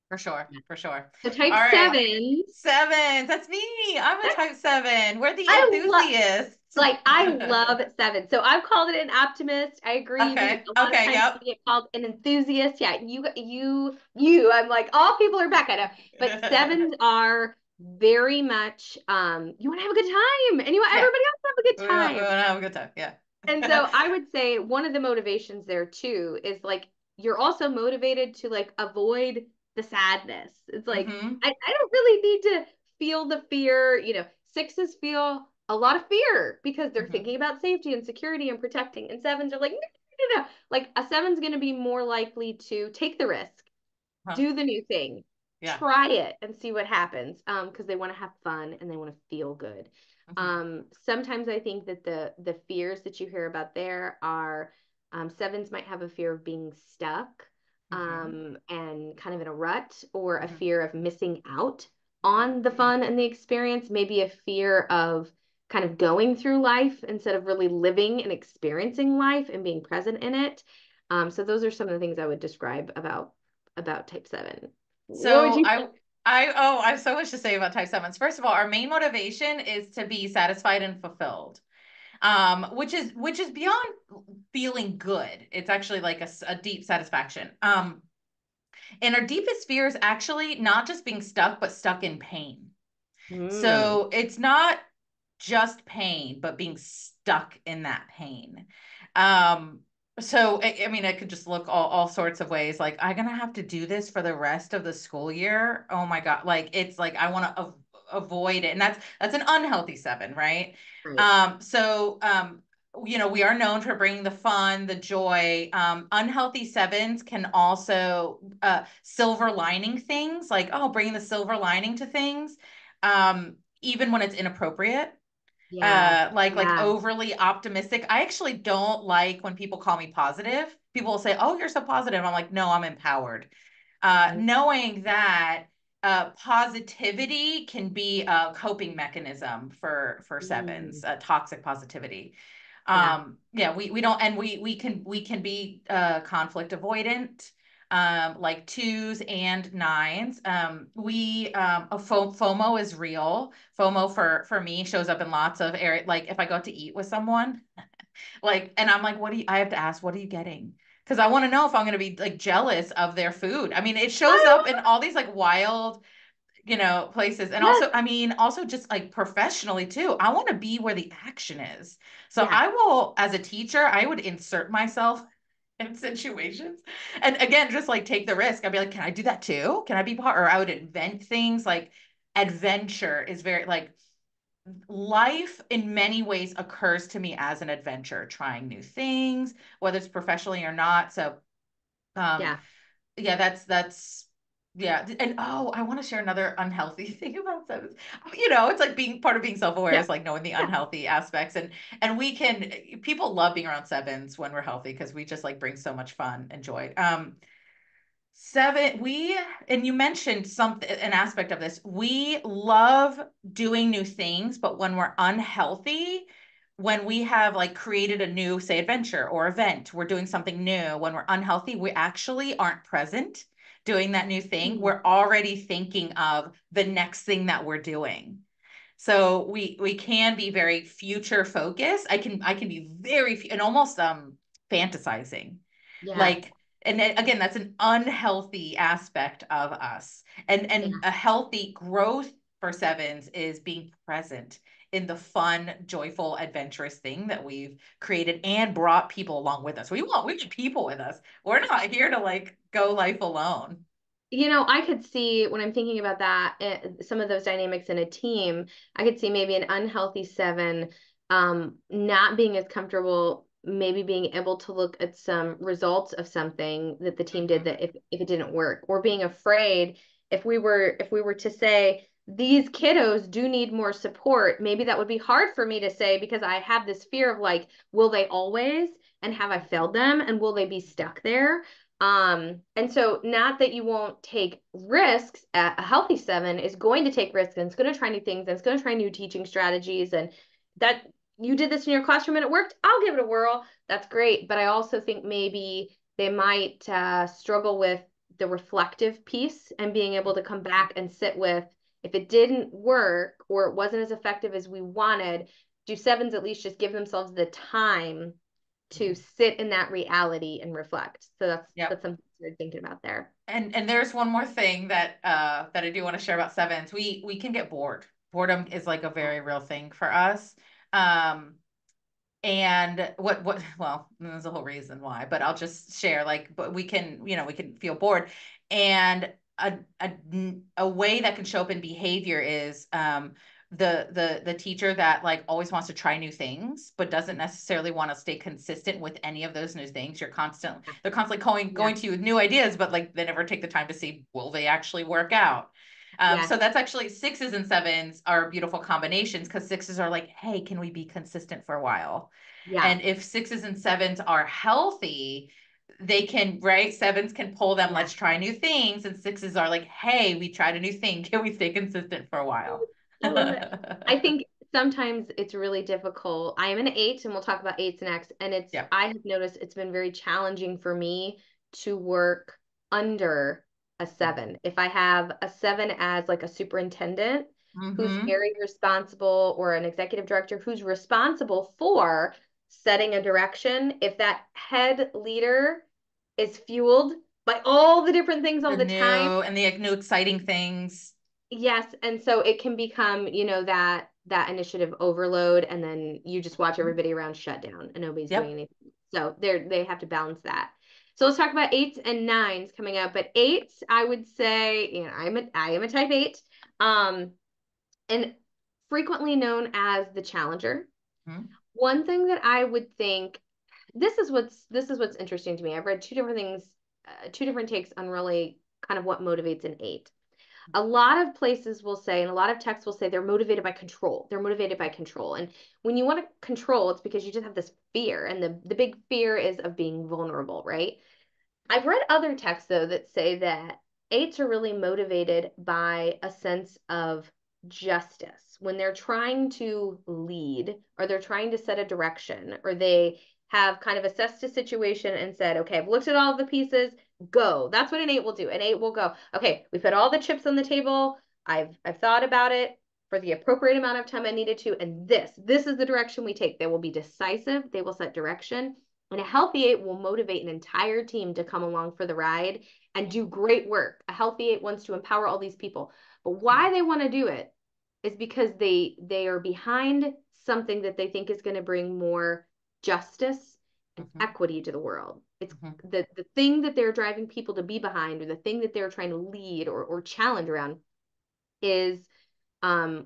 For sure. For sure. So type All right. sevens, Sevens. That's me. I'm a type seven. We're the I love enthusiasts. like I love seven. So I've called it an optimist. I agree. We Okay. a lot of Okay. times Yep. we get called an enthusiast. Yeah, you. I'm like all people are back at it. But sevens are very much you want to have a good time and you want Yeah. everybody else to have a good We time. want to have a good time. Yeah. And so I would say one of the motivations there too is like you're also motivated to like avoid the sadness. It's like Mm-hmm. I don't really need to feel the fear. Sixes feel a lot of fear because they're Mm-hmm. thinking about safety and security and protecting. And sevens are like, no, no, no, no. Like a seven's going to be more likely to take the risk, Huh. do the new thing, Yeah. try it and see what happens. Because they want to have fun and they want to feel good. Mm-hmm. Sometimes I think that the fears that you hear about there are sevens might have a fear of being stuck Mm-hmm. and kind of in a rut, or a Mm-hmm. fear of missing out on the Mm-hmm. fun and the experience, maybe a fear of kind of going through life instead of really living and experiencing life and being present in it. So those are some of the things I would describe about type seven. What would So you I have so much to say about type sevens. First of all, our main motivation is to be satisfied and fulfilled. Which is beyond feeling good. It's actually like a deep satisfaction. And our deepest fear is actually not just being stuck, but stuck in pain. Mm, So it's not just pain, but being stuck in that pain. Um, so I mean, it could just look all sorts of ways. Like, I'm gonna have to do this for the rest of the school year. Oh my God. Like it's like I want to avoid it. And that's an unhealthy seven, right? right. So we are known for bringing the fun, the joy. Unhealthy sevens can also silver lining things, like, oh, bringing the silver lining to things. Even when it's inappropriate, Yeah. like Yeah. overly optimistic. I actually don't like when people call me positive. People will say, oh, you're so positive. I'm like, no, I'm empowered. Right. Knowing that positivity can be a coping mechanism for sevens, Mm, toxic positivity. yeah. Yeah, we don't, and we can be conflict avoidant, like twos and nines. FOMO is real. FOMO for me shows up in lots of area. Like if I go out to eat with someone, like, and I'm like, I have to ask, what are you getting? Because I want to know if I'm going to be like jealous of their food. I mean, it shows up in all these like wild, places. And Yes. also, I mean, also just like professionally too, I want to be where the action is. So Yeah. I will, as a teacher, I would insert myself in situations. And again, just like take the risk. I'd be like, can I do that too? Can I be part? Or I would invent things like adventure is very like life in many ways occurs to me as an adventure, trying new things, whether it's professionally or not. So um Yeah. yeah, that's yeah. And oh, I want to share another unhealthy thing about sevens. It's like being part of being self-aware Yeah. is like knowing the Yeah. unhealthy aspects, and people love being around sevens when we're healthy because we just like bring so much fun and joy. Seven, and you mentioned something, an aspect of this. We love doing new things, but when we're unhealthy, when we have like created a new, say, adventure or event, we're doing something new, when we're unhealthy, we actually aren't present doing that new thing. Mm. We're already thinking of the next thing that we're doing. So we can be very future focused. I can be very and almost fantasizing. Yeah. Like, and then, again, that's an unhealthy aspect of us. And Yeah. a healthy growth for sevens is being present in the fun, joyful, adventurous thing that we've created and brought people along with us. We need people with us. We're not here to like go life alone. I could see when I'm thinking about that, some of those dynamics in a team, I could see maybe an unhealthy seven, not being as comfortable, maybe being able to look at some results of something that the team did, Mm-hmm. that if it didn't work, or being afraid if we were to say these kiddos do need more support, maybe that would be hard for me to say because I have this fear of like, will they always? And have I failed them? And will they be stuck there? And so not that you won't take risks, a healthy seven is going to take risks and it's going to try new things and it's going to try new teaching strategies, and that you did this in your classroom and it worked, I'll give it a whirl. That's great. But I also think maybe they might struggle with the reflective piece and being able to come back and sit with, if it didn't work or it wasn't as effective as we wanted, do sevens at least just give themselves the time to sit in that reality and reflect. So that's Yep. something you're thinking about there. And there's one more thing that I do want to share about sevens. We can get bored. Boredom is like a very real thing for us. Um, and what well, there's a whole reason why, but I'll just share, like, but we can feel bored. And a a way that can show up in behavior is the teacher that like always wants to try new things but doesn't necessarily want to stay consistent with any of those new things. They're constantly Yeah. going to you with new ideas, but like they never take the time to see, will they actually work out. Yes. So that's actually, sixes and sevens are beautiful combinations because sixes are like, hey, can we be consistent for a while? Yeah. And if sixes and sevens are healthy, they can, right? Sevens can pull them, Yeah. let's try new things. And sixes are like, hey, we tried a new thing. Can we stay consistent for a while? I love it. I think sometimes it's really difficult. I am an eight, and we'll talk about eights next. And Yep. I have noticed it's been very challenging for me to work under a seven. If I have a seven as like a superintendent who's Mm-hmm. very responsible, or an executive director who's responsible for setting a direction, if that head leader is fueled by all the different things all The the time. new and the like, new exciting things. Yes, and so it can become, that initiative overload, and then you just watch Mhm. everybody around shut down and nobody's doing Yep. anything. So they have to balance that. So let's talk about eights and nines coming up. But eights, I would say, I am a type eight, um, and frequently known as the challenger. Mhm. One thing that I would think, this is what's interesting to me. I've read two different things, two different takes on really kind of what motivates an eight. A lot of places will say, and a lot of texts will say, they're motivated by control. They're motivated by control. And when you want to control, it's because you just have this fear. And the big fear is of being vulnerable, right? I've read other texts, though, that say that eights are really motivated by a sense of justice when they're trying to lead, or they're trying to set a direction, or they have kind of assessed a situation and said, okay, I've looked at all of the pieces, go. That's what an eight will do. An eight will go, okay, we put all the chips on the table. I've thought about it for the appropriate amount of time I needed to, and this is the direction we take. They will be decisive, they will set direction, and a healthy eight will motivate an entire team to come along for the ride and do great work. A healthy eight wants to empower all these people. But why they want to do it is because they are behind something that they think is going to bring more justice and Mhm. equity to the world. It's Mhm. the thing that they're driving people to be behind, or the thing that they're trying to lead or challenge around, is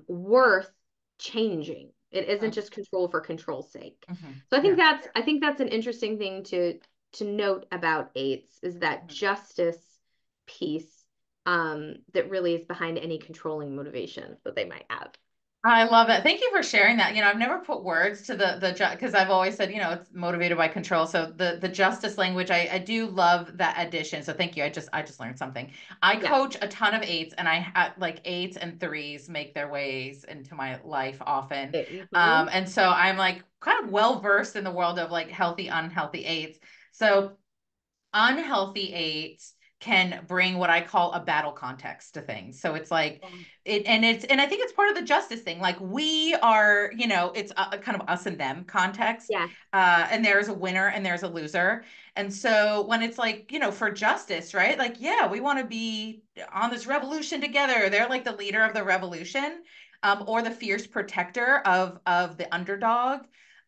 worth changing. It isn't just control for control's sake. Mhm. So I think Yeah. that's an interesting thing to note about eights, is that Mhm. justice piece, that really is behind any controlling motivation that they might have. I love that. Thank you for sharing that. I've never put words to because I've always said, it's motivated by control. So the justice language, I do love that addition. So thank you. I just learned something. I Yeah. coach a ton of eights, and I had like eights and threes make their ways into my life often. Mm-hmm. And so I'm like kind of well versed in the world of like healthy, unhealthy eights. So unhealthy eights can bring what I call a battle context to things. So it's like and I think it's part of the justice thing. Like we are, it's a kind of us and them context. Yes. And there's a winner and there's a loser. And so when it's like, for justice, right? Like, yeah, we want to be on this revolution together. They're like the leader of the revolution, or the fierce protector of the underdog.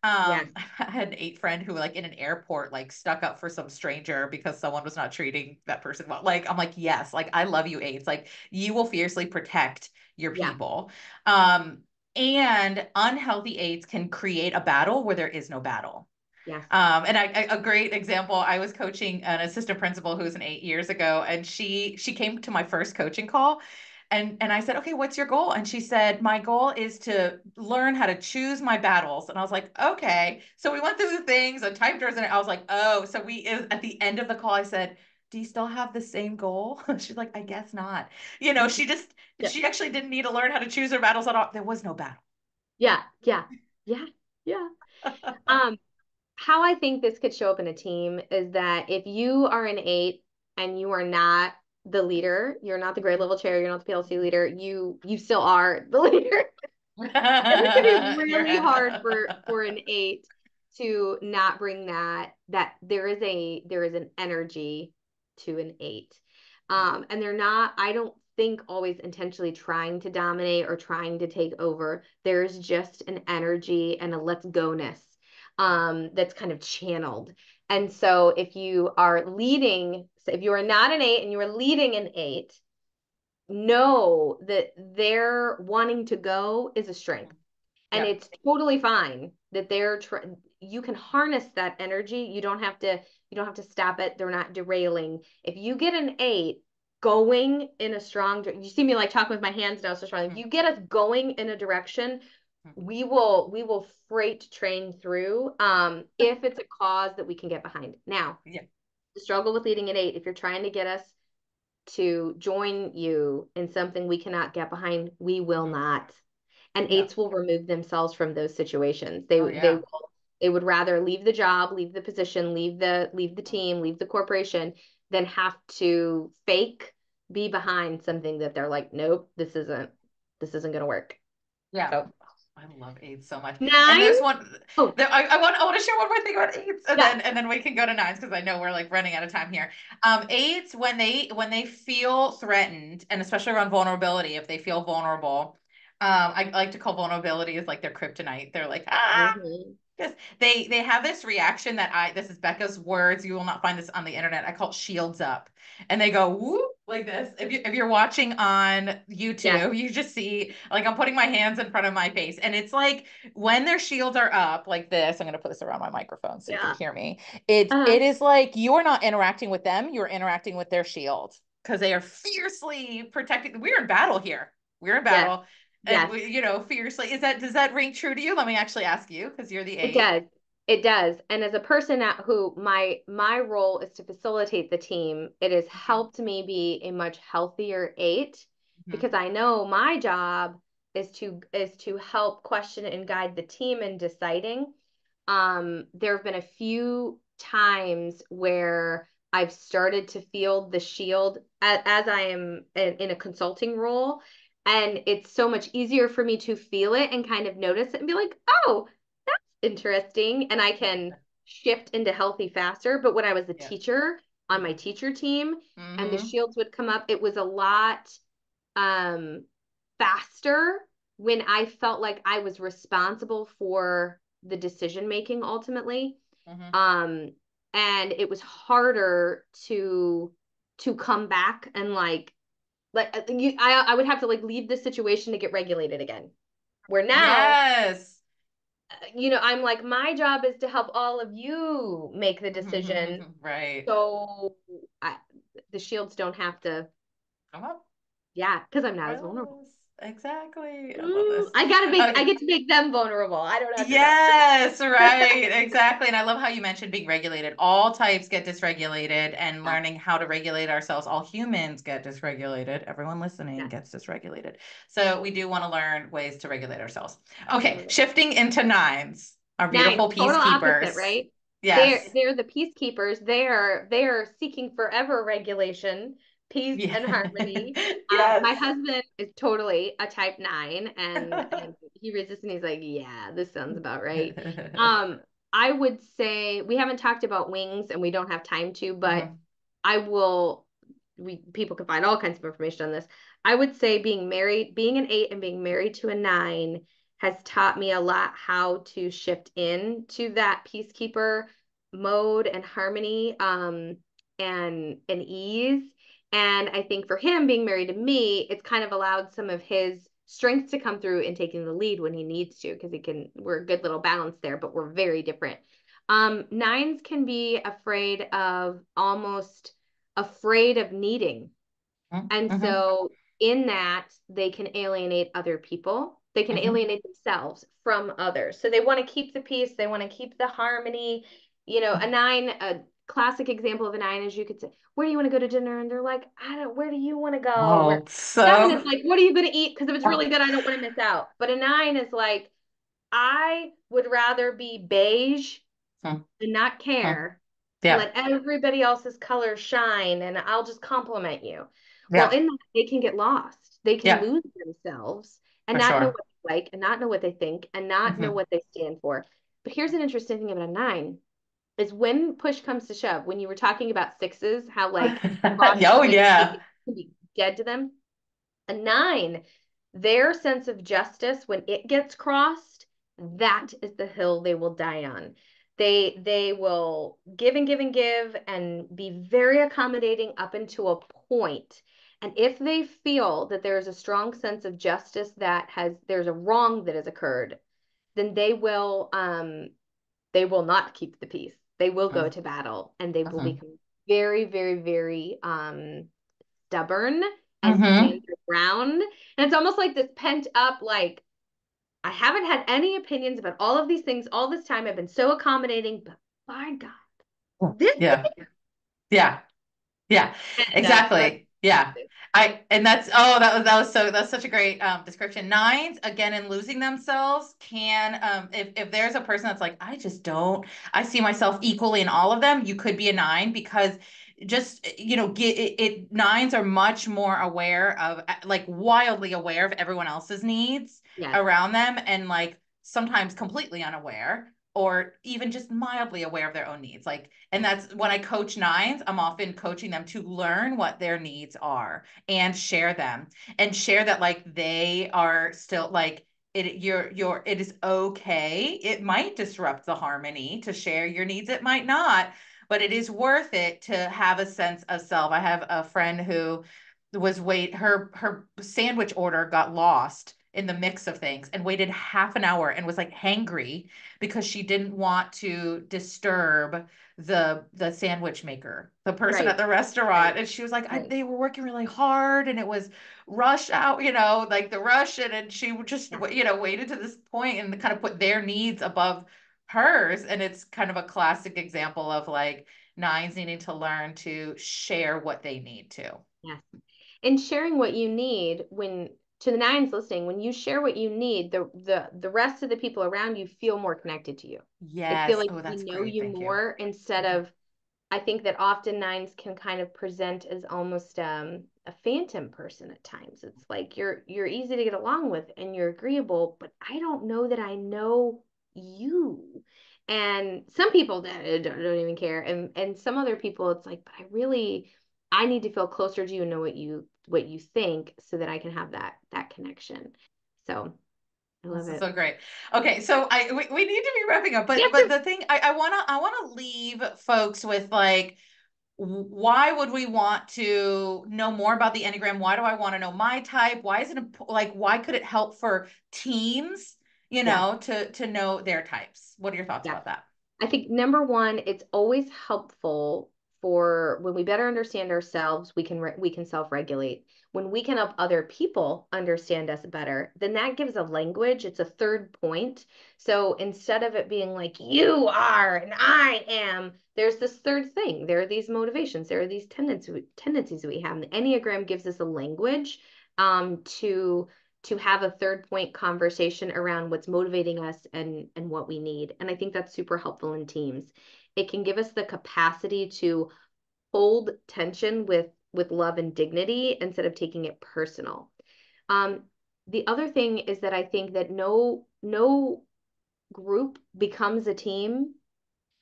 Yes. I had an eight friend who, like, in an airport, like, stuck up for some stranger because someone was not treating that person well. Like, I'm like, yes, like, I love you, eights. Like, you will fiercely protect your Yeah. people. Um, and unhealthy eights can create a battle where there is no battle. Yes. And a great example, I was coaching an assistant principal who was an 8 years ago, and she came to my first coaching call, and I said, okay, what's your goal? And she said, my goal is to learn how to choose my battles. And I was like, okay. So we went through the things and typed hers, and I was like, oh, so at the end of the call, I said, do you still have the same goal? She's like, I guess not. Mhm. Yeah. She actually didn't need to learn how to choose her battles at all. There was no battle. Yeah. Yeah. Yeah. Yeah. Um, how I think this could show up in a team is that if you are an eight and you are not the leader, you're not the grade level chair, you're not the PLC leader, you still are the leader. And it can be You're really hard for an eight to not bring that there is an energy to an eight. And they're not, I don't think always intentionally trying to dominate or trying to take over. There's just an energy and a let's go ness that's kind of channeled. And so if you are leading, so if you are not an eight and you are leading an eight, know that their wanting to go is a strength, and Yep. it's totally fine that you can harness that energy. You don't have to stop it. They're not derailing. If you get an eight going in a strong, you see me like talking with my hands now so strong, if you get us going in a direction, we will freight train through, if it's a cause that we can get behind. Now Yeah. the struggle with leading an eight, if you're trying to get us to join you in something we cannot get behind, we will Mhm. not. And Yeah. eights will remove themselves from those situations. Oh They yeah. will they would rather leave the job, leave the position, leave the team, leave the corporation than have to fake be behind something that they're like, nope, this isn't gonna work. Yeah. So I love eights so much. And nine. there's one Oh, there, I want to share one more thing about eights, and yeah. then we can go to nines because I know we're like running out of time here. Eights, when they feel threatened, and especially around vulnerability, if they feel vulnerable, I like to call vulnerability is like their kryptonite. They're like, ah, Hmm. because they have this reaction that this is Becca's words. You will not find this on the internet. I call it shields up, and they go whoop like this. If you're watching on Yes. YouTube, you just see like I'm putting my hands in front of my face, and it's like when their shields are up like this. I'm gonna put this around my microphone so you can Yeah. hear me. It Uh-huh. it is like you are not interacting with them. You're interacting with their shield because they are fiercely protecting. We're in battle here. We're in Yes. battle. And Yes. fiercely. Does that ring true to you? Let me actually ask you because you're the It eight. does. It does. And as a person who my role is to facilitate the team, it has Mhm. helped me be a much healthier eight Mhm. because I know my job is to help question and guide the team in deciding. There have been a few times where I've started to feel the shield as I am in a consulting role. And it's so much easier for me to feel it and kind of notice it and be like, oh, interesting, and I can shift into healthy faster. But when I was a Yeah. teacher on my Mhm. teacher team and the Mhm. shields would come up, it was a lot um faster when I felt like I was responsible for the decision making ultimately. Mhm. Um and it was harder to come back and I would have to like leave the situation to get regulated again. Where now Yes. I'm like, my job is to help all of you make the decision. Right. So I, the shields don't have to, Come up. yeah, because I'm not as vulnerable. Yes. Exactly. I love Mm, this. I get to make them vulnerable. I don't have to know. Yes, right. Exactly. And I love how you mentioned being regulated. All types get dysregulated and Yeah, learning how to regulate ourselves. All humans get dysregulated. Everyone listening yeah, gets dysregulated. So we do want to learn ways to regulate ourselves. Okay, absolutely. shifting into nines, our Nines, beautiful total opposite, peacekeepers. right? Yes. They're the peacekeepers. They're seeking forever regulation, peace, Yeah. and harmony. Yes. My husband is totally a type nine, and he resists, and he's like, yeah, this sounds about right. Um, I would say we haven't talked about wings, and we don't have time to, but Mhm. I will. We people can find all kinds of information on this. I would say being an eight and being married to a nine has taught me a lot how to shift into that peacekeeper mode and harmony, and ease. And I think for him being married to me, it's kind of allowed some of his strengths to come through in taking the lead when he needs to, because we're a good little balance there, but we're very different. Nines can be afraid of needing. And Mhm. so in that, they can alienate other people. They can Mhm. alienate themselves from others. So they want to keep the peace. They want to keep the harmony. A classic example of a nine is you could say, where do you want to go to dinner? And they're like, where do you want to go? Where Oh, seven so is like, what are you going to eat? Because if it's really good, I don't want to miss out. But a nine is like, I would rather be beige Mhm. and not Mhm. care and Yeah. let everybody else's colors shine, and I'll just compliment you. Well, Yeah. in that, they can get lost. They can Yeah, lose themselves and for not know sure. what they like and not know what they think and not know Mhm. what they stand for. But here's an interesting thing about a nine is when push comes to shove, when you were talking about sixes, how like crossing Oh, like yeah. it can be dead to them. A nine, their sense of justice when it gets crossed, that is the hill they will die on. They will give and give and give and be very accommodating up until a point. And if they feel that there is a strong sense of justice there's a wrong that has occurred, then they will not keep the peace. They will go to battle and they will Mhm. become very, very, very stubborn and stand Mhm. their ground. And it's almost like this pent up, like, I haven't had any opinions about all of these things all this time. I've been so accommodating, but my God, this Yeah. Yeah. Yeah, so that's exactly. Yeah. And that's that's such a great description. Nines, again, in losing themselves can if there's a person that's like, I just don't, I see myself equally in all of them, you could be a nine because just get nines are much more aware of like wildly aware of everyone else's needs yes, around them and like sometimes completely unaware or even just mildly aware of their own needs. Like, and that's when I coach nines, I'm often coaching them to learn what their needs are and share them and share that like they are still like it is okay. It might disrupt the harmony to share your needs. It might not, but it is worth it to have a sense of self. I have a friend who her sandwich order got lost in the mix of things and waited half an hour and was like hangry because she didn't want to disturb the sandwich maker, the person at right, the restaurant. right, And she was like, right. they were working really hard and it was rush out, like the rush. And she would just, Yeah. waited to this point and kind of put their needs above hers. And it's kind of a classic example of like nines needing to learn to share what they need to. Yes. And sharing what you need to the nines listening, when you share what you need, the rest of the people around you feel more connected to you. They feel Yes. like Oh, they that's know great. you Thank you. more instead Mhm. of I think that often nines can kind of present as almost a phantom person at times. It's like you're easy to get along with and you're agreeable, but I don't know that I know you. And some people that don't even care, and some other people it's like, but I need to feel closer to you and know what you think so that I can have that connection. So I love This is it. so great. Okay, so we need to be wrapping up, but Yes, the thing I wanna leave folks with like why would we want to know more about the Enneagram? Why do I want to know my type? Why is it like why could it help for teams, yes, to know their types? What are your thoughts yes. about that? I think number one, it's always helpful for when we better understand ourselves, we can self-regulate. When we can help other people understand us better, then that gives a language. It's a third point. So instead of it being like you are and I am, there's this third thing. There are these motivations. There are these tendencies we have. And the Enneagram gives us a language to have a third point conversation around what's motivating us and what we need. And I think that's super helpful in teams. It can give us the capacity to hold tension with love and dignity instead of taking it personal. Um, the other thing is that I think that no group becomes a team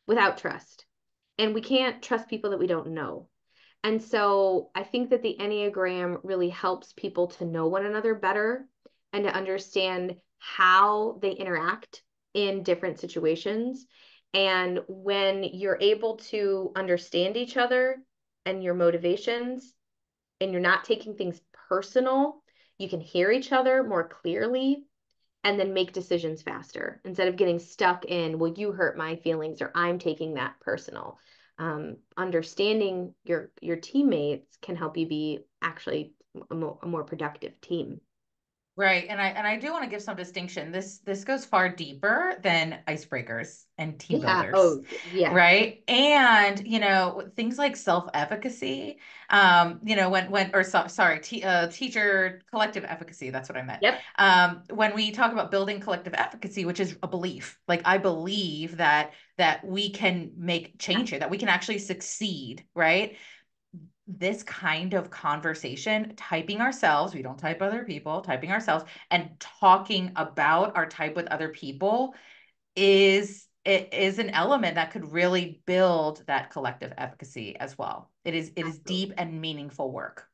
without trust. And we can't trust people that we don't know. And so I think that the Enneagram really helps people to know one another better and to understand how they interact in different situations. And when you're able to understand each other and your motivations, and you're not taking things personal, you can hear each other more clearly and then make decisions faster instead of getting stuck in, well, you hurt my feelings or I'm taking that personal. Understanding your teammates can help you be actually a more productive team. Right. And I do want to give some distinction. This goes far deeper than icebreakers and team Yeah. builders. Oh, yes. Right. And, things like self-efficacy, when or sorry, teacher collective efficacy, that's what I meant. Yep. When we talk about building collective efficacy, which is a belief, like I believe that we can make Yeah. change here, that we can actually succeed, right? This kind of conversation, typing ourselves, we don't type other people, typing ourselves and talking about our type with other people is an element that could really build that collective efficacy as well. It is deep Absolutely. and meaningful work.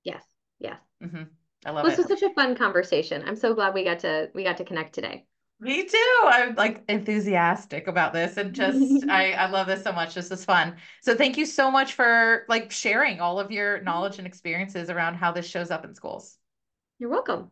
Yes. Yes. Hmm. I love Well, this it. was such a fun conversation. I'm so glad we got to connect today. Me too. I'm like enthusiastic about this and just I love this so much. This is fun. So thank you so much for like sharing all of your knowledge and experiences around how this shows up in schools. You're welcome.